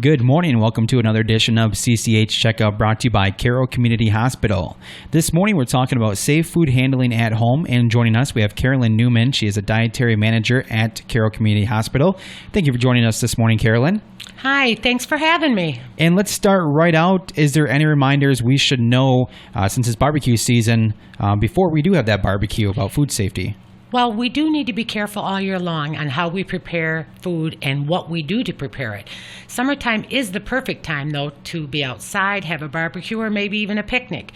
Good morning and welcome to another edition of CCH Checkup brought to you by Caro Community Hospital. This morning we're talking about safe food handling at home, and joining us we have Carolyn Newman. She is a dietary manager at Caro Community Hospital. Thank you for joining us this morning, Carolyn. Hi, thanks for having me. And let's start right out. Is there any reminders we should know since it's barbecue season before we do have that barbecue about food safety? Well, we do need to be careful all year long on how we prepare food and what we do to prepare it. Summertime is the perfect time, though, to be outside, have a barbecue, or maybe even a picnic.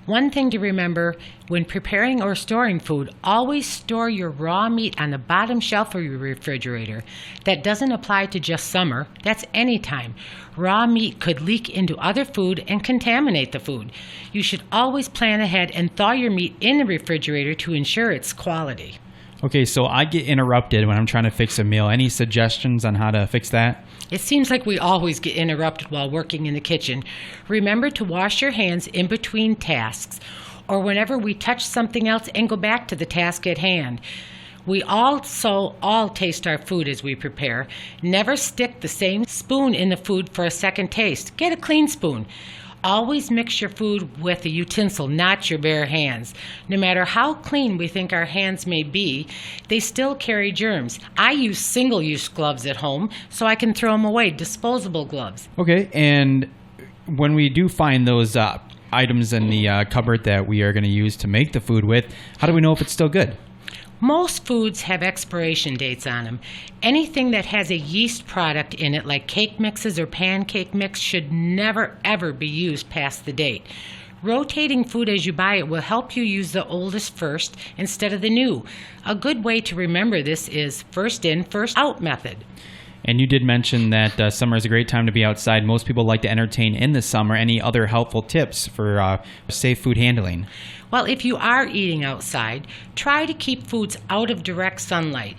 One thing to remember when preparing or storing food, always store your raw meat on the bottom shelf of your refrigerator. That doesn't apply to just summer, that's any time. Raw meat could leak into other food and contaminate the food. You should always plan ahead and thaw your meat in the refrigerator to ensure its quality. Okay, so I get interrupted when I'm trying to fix a meal. Any suggestions on how to fix that? It seems like we always get interrupted while working in the kitchen. Remember to wash your hands in between tasks or whenever we touch something else and go back to the task at hand. We also all taste our food as we prepare. Never stick the same spoon in the food for a second taste. Get a clean spoon. Always mix your food with a utensil, not your bare hands. No matter how clean we think our hands may be, they still carry germs. I use single-use gloves at home, so I can throw them away, disposable gloves. Okay, and when we do find those items in the cupboard that we are going to use to make the food with, how do we know if it's still good? Most foods have expiration dates on them. Anything that has a yeast product in it, like cake mixes or pancake mix, should never ever be used past the date. Rotating food as you buy it will help you use the oldest first instead of the new. A good way to remember this is first in, first out method. And you did mention that summer is a great time to be outside. Most people like to entertain in the summer. Any other helpful tips for safe food handling? Well, if you are eating outside, try to keep foods out of direct sunlight.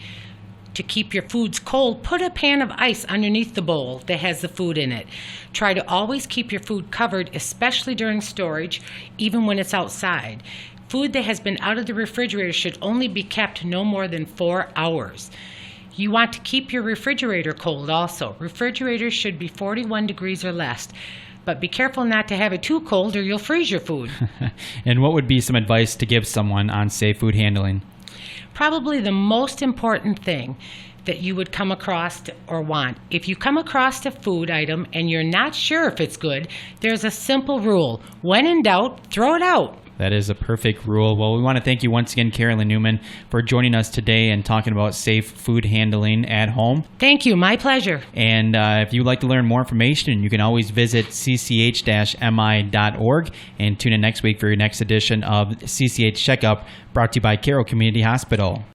To keep your foods cold, put a pan of ice underneath the bowl that has the food in it. Try to always keep your food covered, especially during storage, even when it's outside. Food that has been out of the refrigerator should only be kept no more than 4 hours. You want to keep your refrigerator cold also. Refrigerators should be 41 degrees or less. But be careful not to have it too cold or you'll freeze your food. And what would be some advice to give someone on safe food handling? Probably the most important thing that you would come across or want. If you come across a food item and you're not sure if it's good, there's a simple rule. When in doubt, throw it out. That is a perfect rule. Well, we want to thank you once again, Carolyn Newman, for joining us today and talking about safe food handling at home. Thank you. My pleasure. And if you'd like to learn more information, you can always visit cch-mi.org and tune in next week for your next edition of CCH Checkup, brought to you by Caro Community Hospital.